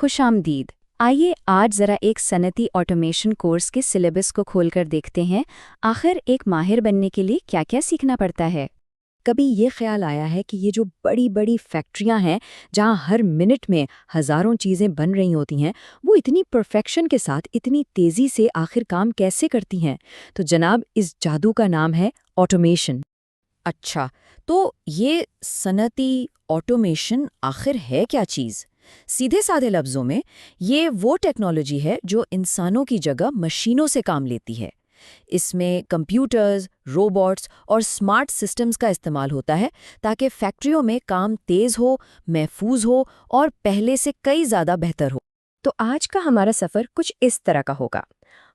खुश आमदीद। आइए आज ज़रा एक सनती ऑटोमेशन कोर्स के सिलेबस को खोलकर देखते हैं, आखिर एक माहिर बनने के लिए क्या क्या सीखना पड़ता है। कभी ये ख्याल आया है कि ये जो बड़ी बड़ी फैक्ट्रियां हैं जहां हर मिनट में हज़ारों चीज़ें बन रही होती हैं, वो इतनी परफेक्शन के साथ इतनी तेज़ी से आखिर काम कैसे करती हैं? तो जनाब, इस जादू का नाम है ऑटोमेशन। अच्छा, तो ये सनती ऑटोमेशन आखिर है क्या चीज़? सीधे साधे लफ्ज़ों में, ये वो टेक्नोलॉजी है जो इंसानों की जगह मशीनों से काम लेती है। इसमें कंप्यूटर्स, रोबोट्स और स्मार्ट सिस्टम्स का इस्तेमाल होता है ताकि फैक्ट्रियों में काम तेज़ हो, महफूज हो और पहले से कई ज़्यादा बेहतर हो। तो आज का हमारा सफ़र कुछ इस तरह का होगा।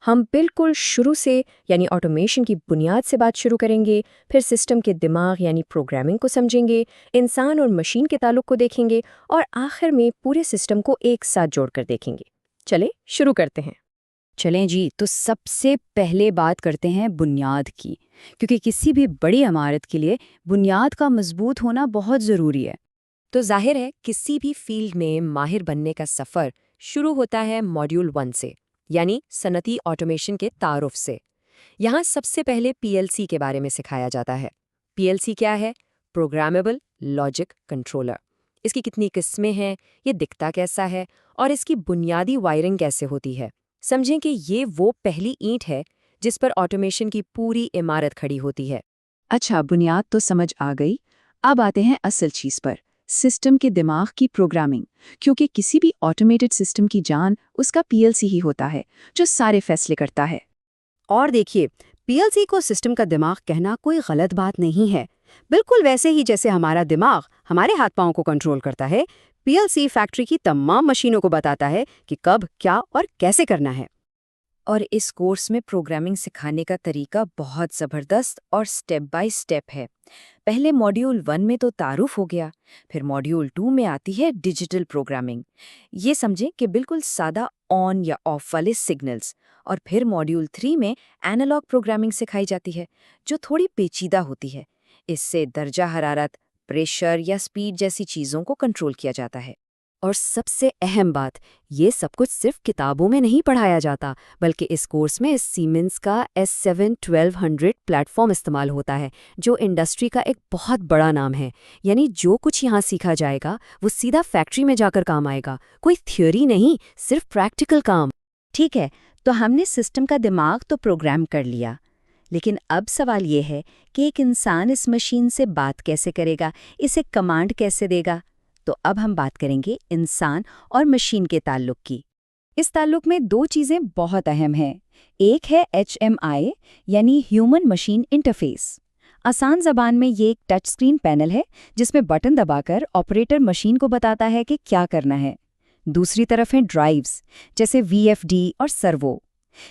हम बिल्कुल शुरू से यानी ऑटोमेशन की बुनियाद से बात शुरू करेंगे, फिर सिस्टम के दिमाग यानी प्रोग्रामिंग को समझेंगे, इंसान और मशीन के ताल्लुक को देखेंगे और आखिर में पूरे सिस्टम को एक साथ जोड़कर देखेंगे। चले शुरू करते हैं। चलें जी, तो सबसे पहले बात करते हैं बुनियाद की, क्योंकि किसी भी बड़ी इमारत के लिए बुनियाद का मजबूत होना बहुत ज़रूरी है। तो जाहिर है किसी भी फील्ड में माहिर बनने का सफ़र शुरू होता है मॉड्यूल 1 से, यानी सनती ऑटोमेशन के तारुफ से। यहाँ सबसे पहले पीएलसी के बारे में सिखाया जाता है। पीएलसी क्या है? Programmable logic controller. इसकी कितनी किस्में हैं, ये दिखता कैसा है और इसकी बुनियादी वायरिंग कैसे होती है। समझें कि ये वो पहली ईंट है जिस पर ऑटोमेशन की पूरी इमारत खड़ी होती है। अच्छा, बुनियाद तो समझ आ गई। अब आते हैं असल चीज़ पर, सिस्टम के दिमाग की प्रोग्रामिंग। क्योंकि किसी भी ऑटोमेटेड सिस्टम की जान उसका पीएलसी ही होता है, जो सारे फैसले करता है। और देखिए, पीएलसी को सिस्टम का दिमाग कहना कोई गलत बात नहीं है। बिल्कुल वैसे ही जैसे हमारा दिमाग हमारे हाथ पांव को कंट्रोल करता है, पीएलसी फैक्ट्री की तमाम मशीनों को बताता है कि कब, क्या और कैसे करना है। और इस कोर्स में प्रोग्रामिंग सिखाने का तरीका बहुत ज़बरदस्त और स्टेप बाय स्टेप है। पहले मॉड्यूल 1 में तो तारुफ हो गया, फिर मॉड्यूल 2 में आती है डिजिटल प्रोग्रामिंग। ये समझें कि बिल्कुल सादा ऑन या ऑफ वाले सिग्नल्स। और फिर मॉड्यूल 3 में एनालॉग प्रोग्रामिंग सिखाई जाती है, जो थोड़ी पेचीदा होती है। इससे दर्जा हरारत, प्रेशर या स्पीड जैसी चीज़ों को कंट्रोल किया जाता है। और सबसे अहम बात, ये सब कुछ सिर्फ किताबों में नहीं पढ़ाया जाता, बल्कि इस कोर्स में सीमेंस का S7-1200 प्लेटफॉर्म इस्तेमाल होता है, जो इंडस्ट्री का एक बहुत बड़ा नाम है। यानी जो कुछ यहाँ सीखा जाएगा वो सीधा फैक्ट्री में जाकर काम आएगा, कोई थ्योरी नहीं, सिर्फ प्रैक्टिकल काम। ठीक है, तो हमने सिस्टम का दिमाग तो प्रोग्राम कर लिया, लेकिन अब सवाल ये है कि एक इंसान इस मशीन से बात कैसे करेगा, इसे कमांड कैसे देगा। तो अब हम बात करेंगे इंसान और मशीन के ताल्लुक की। इस ताल्लुक में दो चीज़ें बहुत अहम हैं। एक है HMI यानी ह्यूमन मशीन इंटरफेस। आसान ज़बान में ये एक टच स्क्रीन पैनल है जिसमें बटन दबाकर ऑपरेटर मशीन को बताता है कि क्या करना है। दूसरी तरफ हैं ड्राइव्स, जैसे VFD और सर्वो।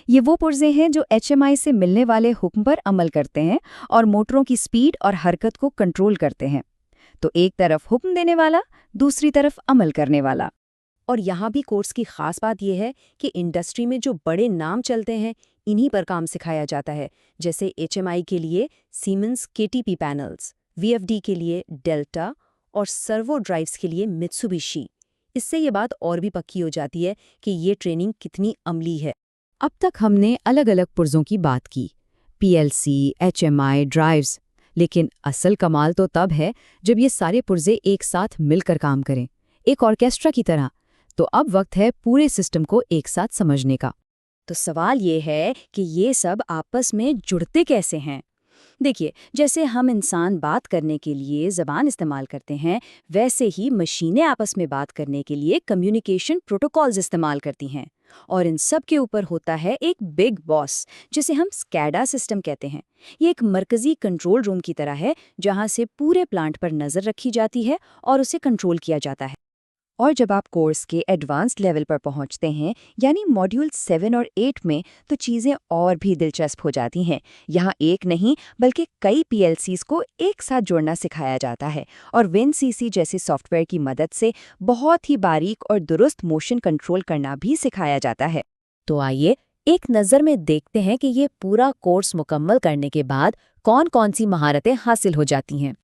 ये वो पुर्जे हैं जो HMI से मिलने वाले हुक्म पर अमल करते हैं और मोटरों की स्पीड और हरकत को कंट्रोल करते हैं। तो एक तरफ हुक्म देने वाला, दूसरी तरफ अमल करने वाला। और यहाँ भी कोर्स की खास बात यह है कि इंडस्ट्री में जो बड़े नाम चलते हैं, इन्हीं पर काम सिखाया जाता है। जैसे HMI के लिए सीमेंस KTP पैनल्स, VFD के लिए डेल्टा और सर्वो ड्राइव्स के लिए मित्सुबिशी। इससे ये बात और भी पक्की हो जाती है कि ये ट्रेनिंग कितनी अमली है। अब तक हमने अलग अलग पुर्जों की बात की, PLC, HMI, ड्राइव्स। लेकिन असल कमाल तो तब है जब ये सारे पुर्जे एक साथ मिलकर काम करें, एक ऑर्केस्ट्रा की तरह। तो अब वक्त है पूरे सिस्टम को एक साथ समझने का। तो सवाल ये है कि ये सब आपस में जुड़ते कैसे हैं? देखिए, जैसे हम इंसान बात करने के लिए ज़बान इस्तेमाल करते हैं, वैसे ही मशीनें आपस में बात करने के लिए कम्युनिकेशन प्रोटोकॉल्स इस्तेमाल करती हैं। और इन सब के ऊपर होता है एक बिग बॉस, जिसे हम स्कैडा सिस्टम कहते हैं। ये एक मरकजी कंट्रोल रूम की तरह है, जहां से पूरे प्लांट पर नज़र रखी जाती है और उसे कंट्रोल किया जाता है। और जब आप कोर्स के एडवांस्ड लेवल पर पहुंचते हैं, यानी मॉड्यूल 7 और 8 में, तो चीज़ें और भी दिलचस्प हो जाती हैं। यहाँ एक नहीं बल्कि कई PLCs को एक साथ जोड़ना सिखाया जाता है और WinCC जैसे सॉफ्टवेयर की मदद से बहुत ही बारीक और दुरुस्त मोशन कंट्रोल करना भी सिखाया जाता है। तो आइए एक नज़र में देखते हैं कि ये पूरा कोर्स मुकम्मल करने के बाद कौन कौन सी महारतें हासिल हो जाती हैं।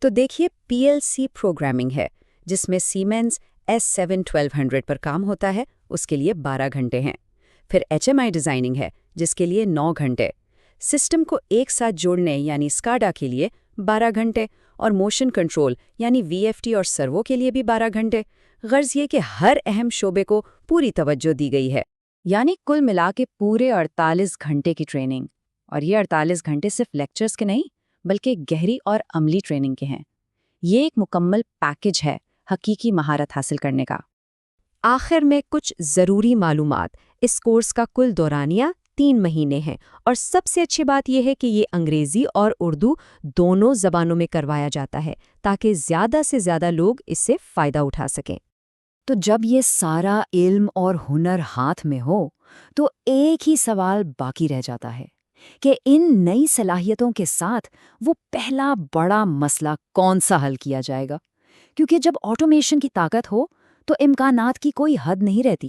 तो देखिए, PLC प्रोग्रामिंग है, जिसमें सीमेंस S7-1200 پر کام ہوتا ہے، اس کے لیے 12 گھنٹے ہیں۔ پھر HMI ڈیزائننگ ہے، جس کے لیے 9 گھنٹے۔ سسٹم کو ایک ساتھ جوڑنے یعنی اسکاڈا کے لیے 12 گھنٹے، اور موشن کنٹرول یعنی VFT اور سرو کے لیے بھی 12 گھنٹے۔ غرض یہ کہ ہر اہم شعبے کو پوری توجہ دی گئی ہے۔ یعنی کل ملا کے پورے 48 گھنٹے کی ٹریننگ، اور یہ 48 گھنٹے صرف لیکچرز کے نہیں بلکہ گہری اور عملی ٹریننگ کے ہیں۔ یہ ایک مکمل پیکج ہے حقیقی مہارت حاصل کرنے کا۔ آخر میں کچھ ضروری معلومات۔ اس کورس کا کل دورانیہ 3 مہینے ہیں، اور سب سے اچھی بات یہ ہے کہ یہ انگریزی اور اردو دونوں زبانوں میں کروایا جاتا ہے تاکہ زیادہ سے زیادہ لوگ اس سے فائدہ اٹھا سکیں۔ تو جب یہ سارا علم اور ہنر ہاتھ میں ہو تو ایک ہی سوال باقی رہ جاتا ہے کہ ان نئی صلاحیتوں کے ساتھ وہ پہلا بڑا مسئلہ کون سا حل کیا جائے گا، کیونکہ جب آٹومیشن کی طاقت ہو تو امکانات کی کوئی حد نہیں رہتی۔